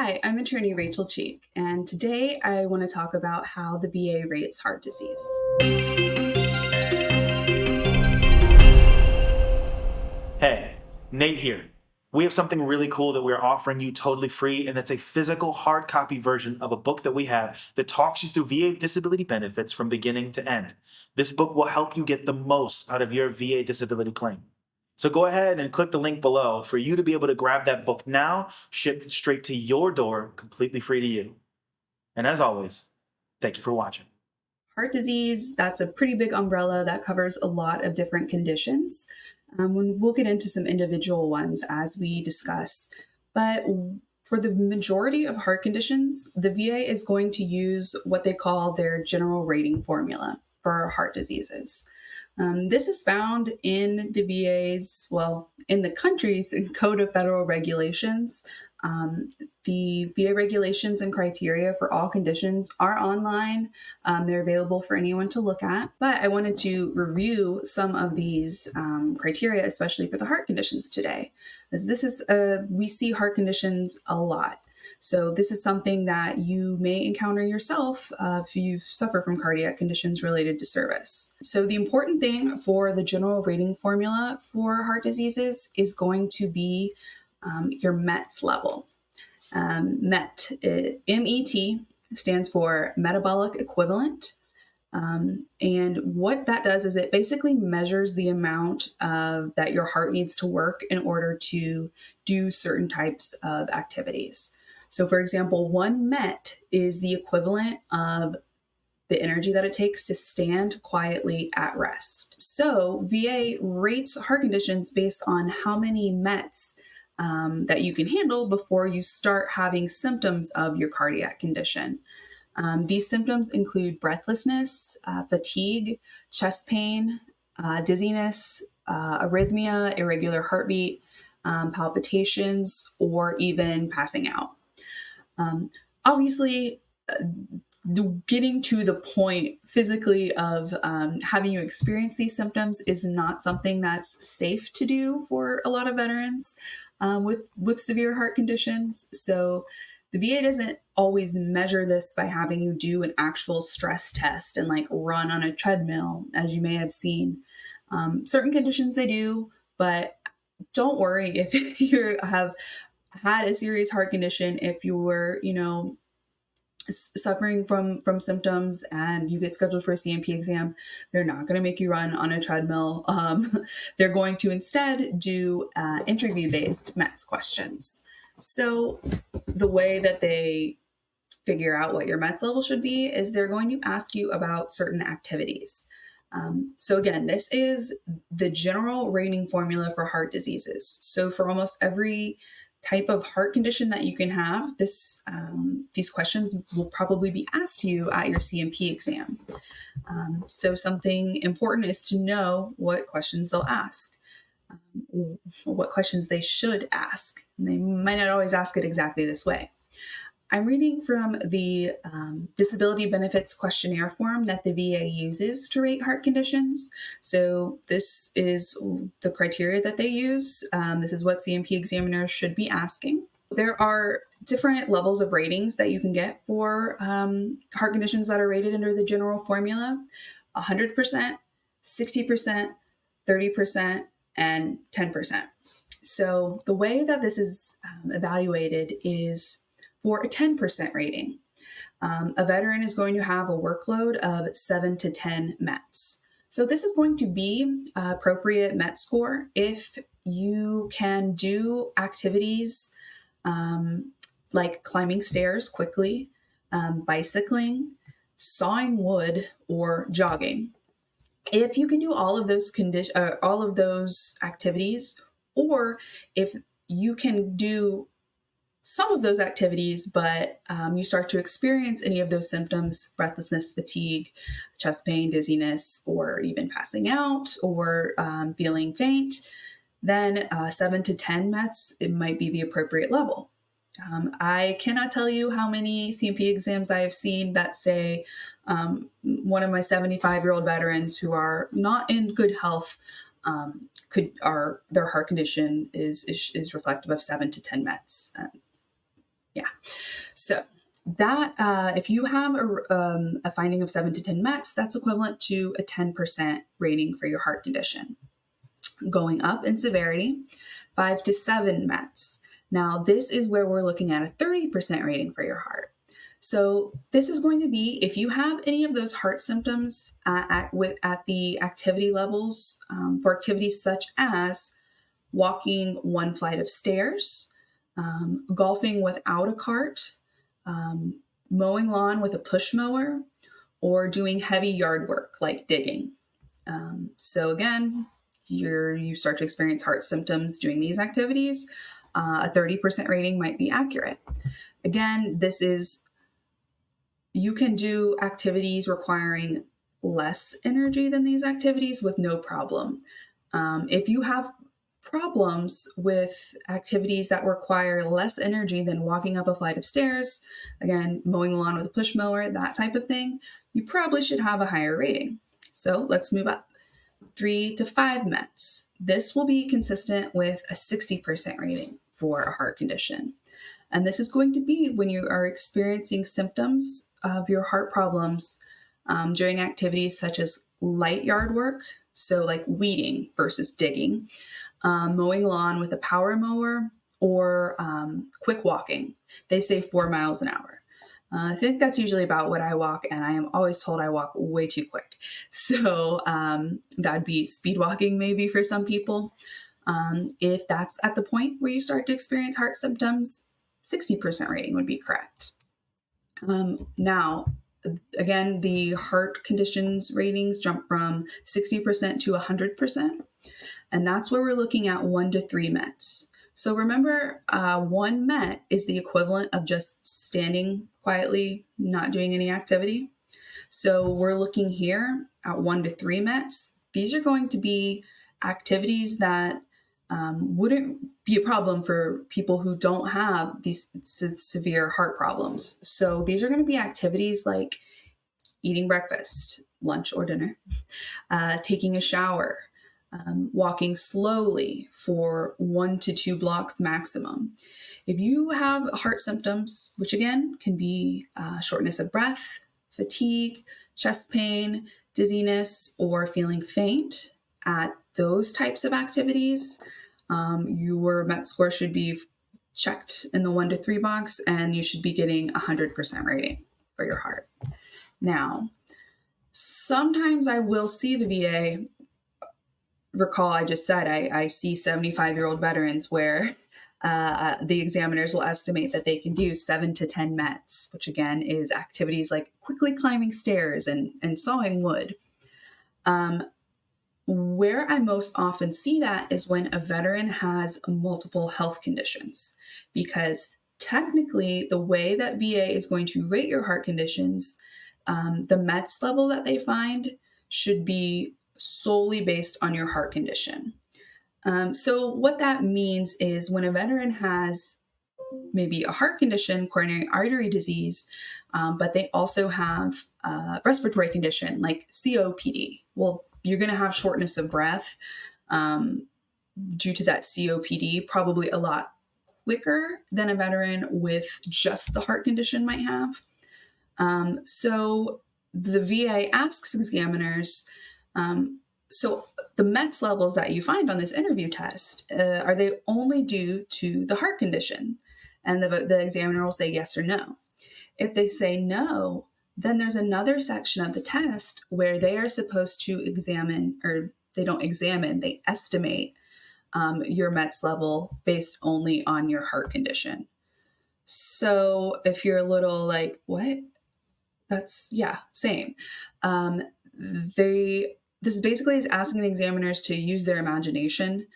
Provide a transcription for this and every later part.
Hi, I'm attorney Rachel Cheek, and today I want to talk about how the VA rates heart disease. Hey, Nate here. We have something really cool that we're offering you totally free, and it's a physical hard copy version of a book that we have that talks you through VA disability benefits from beginning to end. This book will help you get the most out of your VA disability claim. So go ahead and click the link below for you to be able to grab that book now, shipped straight to your door, completely free to you. And as always, thank you for watching. Heart disease, that's a pretty big umbrella that covers a lot of different conditions. We'll get into some individual ones as we discuss. But for the majority of heart conditions, the VA is going to use what they call their general rating formula for heart diseases. This is found in the in the country's Code of Federal Regulations. The VA regulations and criteria for all conditions are online. They're available for anyone to look at. But I wanted to review some of these criteria, especially for the heart conditions today, as we see heart conditions a lot. So this is something that you may encounter yourself if you suffer from cardiac conditions related to service. So the important thing for the general rating formula for heart diseases is going to be your METs level. MET stands for metabolic equivalent. And what that does is it basically measures the amount that your heart needs to work in order to do certain types of activities. So, for example, one MET is the equivalent of the energy that it takes to stand quietly at rest. So, VA rates heart conditions based on how many METs that you can handle before you start having symptoms of your cardiac condition. These symptoms include breathlessness, fatigue, chest pain, dizziness, arrhythmia, irregular heartbeat, palpitations, or even passing out. Obviously, getting to the point physically of having you experience these symptoms is not something that's safe to do for a lot of veterans with severe heart conditions. So the VA doesn't always measure this by having you do an actual stress test and like run on a treadmill, as you may have seen. Certain conditions they do, but don't worry if you have had a serious heart condition, if you were, suffering from symptoms and you get scheduled for a CMP exam, they're not going to make you run on a treadmill. They're going to instead do interview-based METS questions. So the way that they figure out what your METS level should be is they're going to ask you about certain activities. So again, this is the general rating formula for heart diseases. So for almost every type of heart condition that you can have, these questions will probably be asked to you at your CMP exam. So something important is to know what questions they'll ask, what questions they should ask. And they might not always ask it exactly this way. I'm reading from the Disability Benefits Questionnaire form that the VA uses to rate heart conditions. So this is the criteria that they use. This is what CMP examiners should be asking. There are different levels of ratings that you can get for heart conditions that are rated under the general formula: 100%, 60%, 30%, and 10%. So the way that this is evaluated is for a 10% rating. A veteran is going to have a workload of 7 to 10 METs. So this is going to be an appropriate MET score if you can do activities like climbing stairs quickly, bicycling, sawing wood, or jogging. If you can do all of those activities, or if you can do some of those activities, but you start to experience any of those symptoms: breathlessness, fatigue, chest pain, dizziness, or even passing out or feeling faint, then 7 to 10 METs, it might be the appropriate level. I cannot tell you how many CMP exams I have seen that say one of my 75-year-old veterans who are not in good health their heart condition is reflective of 7 to 10 METs. Yeah. So that if you have a finding of 7 to 10 METs, that's equivalent to a 10% rating for your heart condition. Going up in severity, 5 to 7 METs. Now, this is where we're looking at a 30% rating for your heart. So this is going to be if you have any of those heart symptoms at the activity levels for activities such as walking one flight of stairs, golfing without a cart, mowing lawn with a push mower, or doing heavy yard work like digging. So again, you start to experience heart symptoms doing these activities. A 30% rating might be accurate. Again, you can do activities requiring less energy than these activities with no problem. If you have problems with activities that require less energy than walking up a flight of stairs, again, mowing the lawn with a push mower, that type of thing, you probably should have a higher rating. So let's move up. 3 to 5 METs. This will be consistent with a 60% rating for a heart condition. And this is going to be when you are experiencing symptoms of your heart problems during activities such as light yard work, so like weeding versus digging, mowing lawn with a power mower, or quick walking. They say 4 miles an hour. I think that's usually about what I walk, and I am always told I walk way too quick. So that'd be speed walking maybe for some people. If that's at the point where you start to experience heart symptoms, 60% rating would be correct. Now, again, the heart conditions ratings jump from 60% to 100%. And that's where we're looking at 1 to 3 METs. So remember, 1 MET is the equivalent of just standing quietly, not doing any activity. So we're looking here at 1 to 3 METs. These are going to be activities that wouldn't be a problem for people who don't have these severe heart problems. So these are going to be activities like eating breakfast, lunch, or dinner, taking a shower, walking slowly for 1 to 2 blocks maximum. If you have heart symptoms, which again can be shortness of breath, fatigue, chest pain, dizziness, or feeling faint at those types of activities, your MET score should be checked in the 1 to 3 box, and you should be getting 100% rating for your heart. Now, sometimes I will see the VA. Recall I just said I see 75-year-old veterans where the examiners will estimate that they can do 7 to 10 METs, which again is activities like quickly climbing stairs and sawing wood. Where I most often see that is when a veteran has multiple health conditions, because technically the way that VA is going to rate your heart conditions, the METs level that they find should be solely based on your heart condition. So what that means is when a veteran has maybe a heart condition, coronary artery disease, but they also have a respiratory condition like COPD. Well, you're going to have shortness of breath due to that COPD, probably a lot quicker than a veteran with just the heart condition might have. So the VA asks examiners, so the METs levels that you find on this interview test, are they only due to the heart condition? And the examiner will say yes or no. If they say no, then there's another section of the test where they are supposed to examine, or they don't examine, they estimate your METs level based only on your heart condition. So if you're a little like, what? That's, yeah, same. This basically is asking the examiners to use their imagination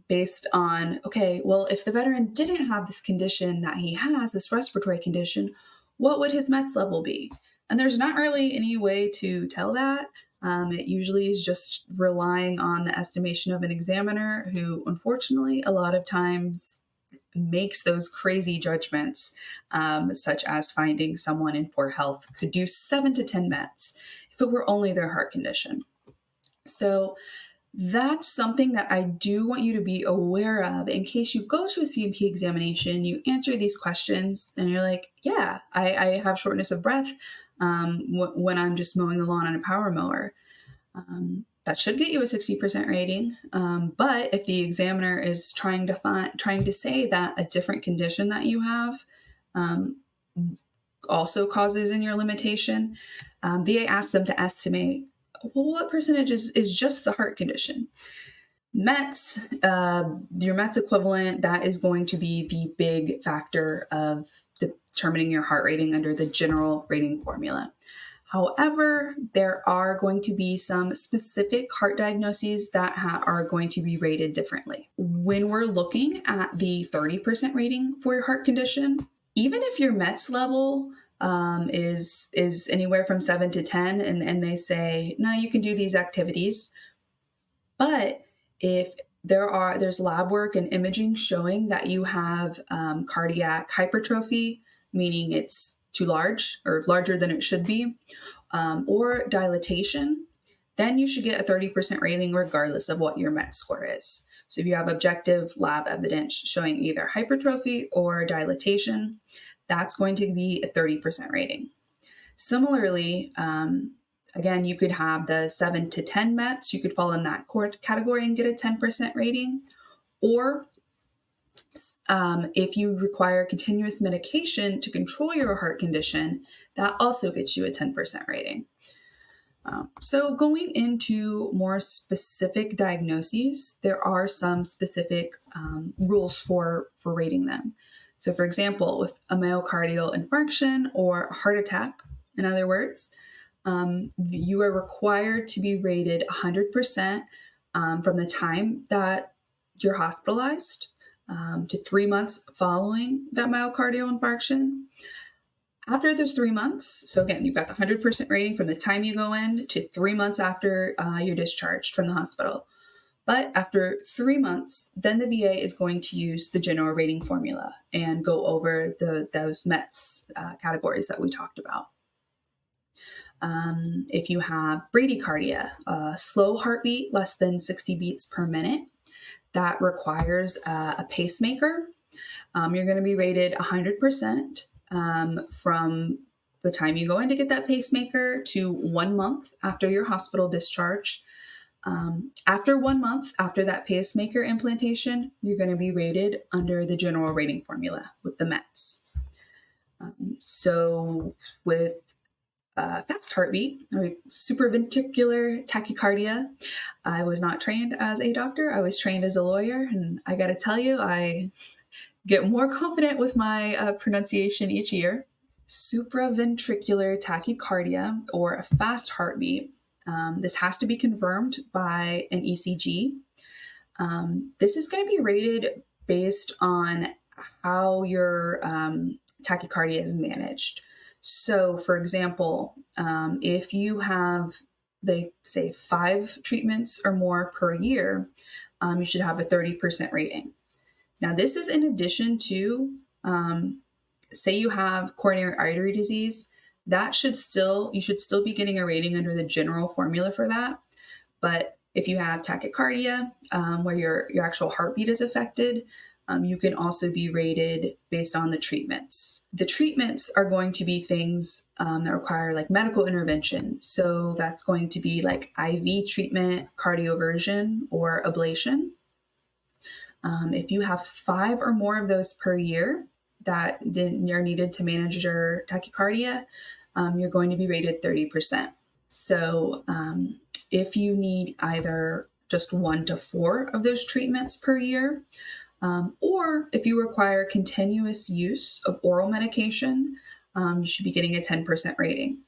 based on, okay, well, if the veteran didn't have this condition that he has, this respiratory condition, what would his METs level be? And there's not really any way to tell that. It usually is just relying on the estimation of an examiner who, unfortunately, a lot of times makes those crazy judgments, such as finding someone in poor health could do 7 to 10 METs if it were only their heart condition. So That's something that I do want you to be aware of in case you go to a CMP examination, you answer these questions, and you're like, yeah, I have shortness of breath when I'm just mowing the lawn on a power mower. That should get you a 60% rating. But if the examiner is trying to say that a different condition that you have um, also causes in your limitation, VA asks them to estimate, well, what percentage is just the heart condition? METs, your METs equivalent, that is going to be the big factor of determining your heart rating under the general rating formula. However, there are going to be some specific heart diagnoses that are going to be rated differently. When we're looking at the 30% rating for your heart condition, even if your METs level is anywhere from 7 to 10, and they say, no, you can do these activities, but if there's lab work and imaging showing that you have cardiac hypertrophy, meaning it's too large or larger than it should be, or dilatation, then you should get a 30% rating regardless of what your MET score is. So if you have objective lab evidence showing either hypertrophy or dilatation, that's going to be a 30% rating. Similarly, again, you could have the 7 to 10 METs. You could fall in that category and get a 10% rating. Or if you require continuous medication to control your heart condition, that also gets you a 10% rating. So going into more specific diagnoses, there are some specific rules for rating them. So for example, with a myocardial infarction or a heart attack, in other words, you are required to be rated 100% from the time that you're hospitalized to 3 months following that myocardial infarction. After those 3 months, so again, you've got the 100% rating from the time you go in to 3 months after you're discharged from the hospital. But after 3 months, then the VA is going to use the general rating formula and go over those METs categories that we talked about. If you have bradycardia, slow heartbeat, less than 60 beats per minute, that requires a pacemaker. You're going to be rated 100% from the time you go in to get that pacemaker to 1 month after your hospital discharge. After 1 month after that pacemaker implantation, you're going to be rated under the general rating formula with the METs. So with fast heartbeat or supraventricular tachycardia, I was not trained as a doctor. I was trained as a lawyer, and I got to tell you, I get more confident with my pronunciation each year. Supraventricular tachycardia, or a fast heartbeat. This has to be confirmed by an ECG. This is going to be rated based on how your tachycardia is managed. So, for example, if you have, they say, 5 treatments or more per year, you should have a 30% rating. Now, this is in addition to, say you have coronary artery disease, you should still be getting a rating under the general formula for that. But if you have tachycardia, where your actual heartbeat is affected, you can also be rated based on the treatments. The treatments are going to be things that require like medical intervention. So that's going to be like IV treatment, cardioversion, or ablation. If you have 5 or more of those per year that are needed to manage your tachycardia, you're going to be rated 30%. So if you need either just 1 to 4 of those treatments per year, or if you require continuous use of oral medication, you should be getting a 10% rating.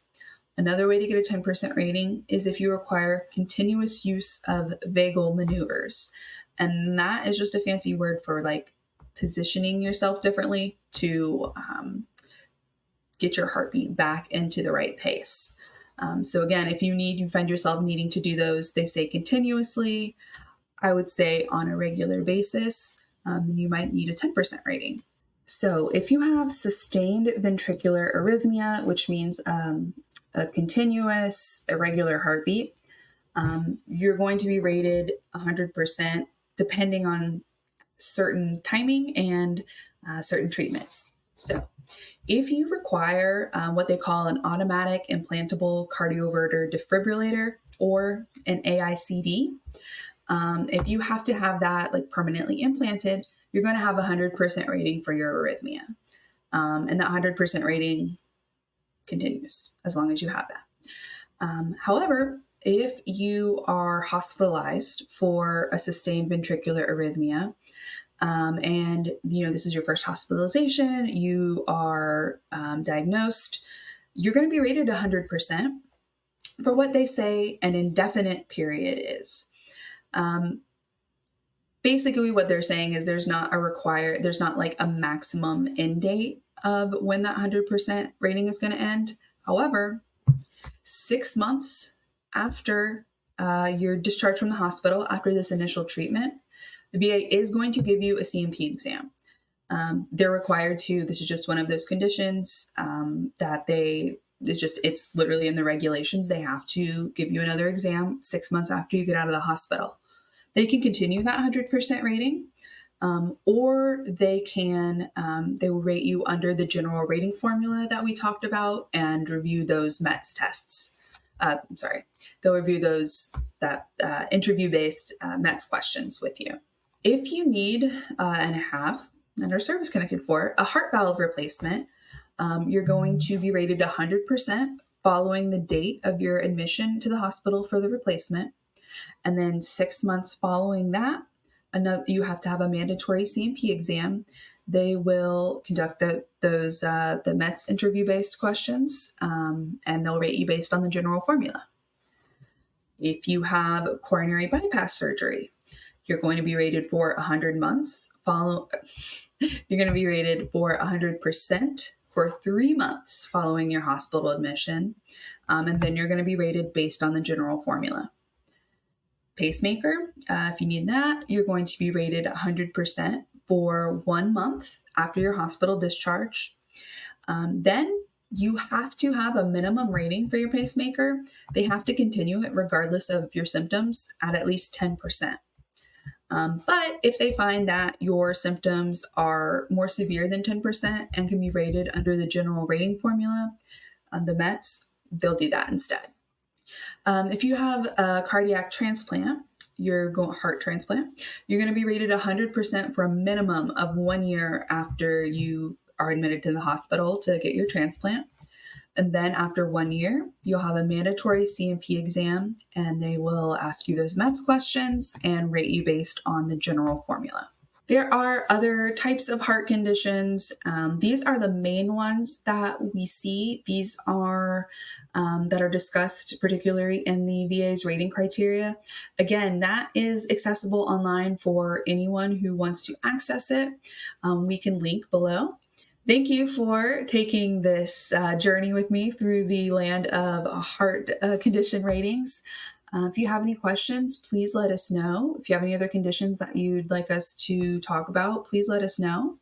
Another way to get a 10% rating is if you require continuous use of vagal maneuvers. And that is just a fancy word for like positioning yourself differently to get your heartbeat back into the right pace. So again, if you find yourself needing to do those, they say continuously, I would say on a regular basis, then you might need a 10% rating. So if you have sustained ventricular arrhythmia, which means a continuous irregular heartbeat, You're going to be rated 100% depending on certain timing and certain treatments. So, if you require what they call an automatic implantable cardioverter defibrillator or an AICD, if you have to have that like permanently implanted, you're going to have a 100% rating for your arrhythmia. And that 100% rating continues as long as you have that. However, if you are hospitalized for a sustained ventricular arrhythmia, and this is your first hospitalization, you are diagnosed, you're going to be rated 100% for what they say an indefinite period is. Basically, what they're saying is there's not like a maximum end date of when that 100% rating is going to end. However, 6 months after you're discharged from the hospital, after this initial treatment, the VA is going to give you a CMP exam. They're required to. This is just one of those conditions that it's literally in the regulations. They have to give you another exam 6 months after you get out of the hospital. They can continue that 100% rating, or they will rate you under the general rating formula that we talked about and review those METS tests. They'll review that interview-based METS questions with you. If you need and have and are service connected for a heart valve replacement, you're going to be rated 100% following the date of your admission to the hospital for the replacement. And then 6 months following that, you have to have a mandatory CMP exam. They will conduct the METS interview-based questions, and they'll rate you based on the general formula. If you have coronary bypass surgery, you're going to be rated for 100 months. You're going to be rated for 100% for 3 months following your hospital admission, and then you're going to be rated based on the general formula. Pacemaker, if you need that, you're going to be rated 100% for 1 month after your hospital discharge. Then you have to have a minimum rating for your pacemaker. They have to continue it regardless of your symptoms at least 10%. But if they find that your symptoms are more severe than 10% and can be rated under the general rating formula, the METS, they'll do that instead. If you have a cardiac transplant, heart transplant, you're going to be rated 100% for a minimum of 1 year after you are admitted to the hospital to get your transplant. And then after 1 year, you'll have a mandatory CMP exam, and they will ask you those METS questions and rate you based on the general formula. There are other types of heart conditions. These are the main ones that we see. These are that are discussed particularly in the VA's rating criteria. Again, that is accessible online for anyone who wants to access it. We can link below. Thank you for taking this journey with me through the land of heart condition ratings. If you have any questions, please let us know. If you have any other conditions that you'd like us to talk about, please let us know.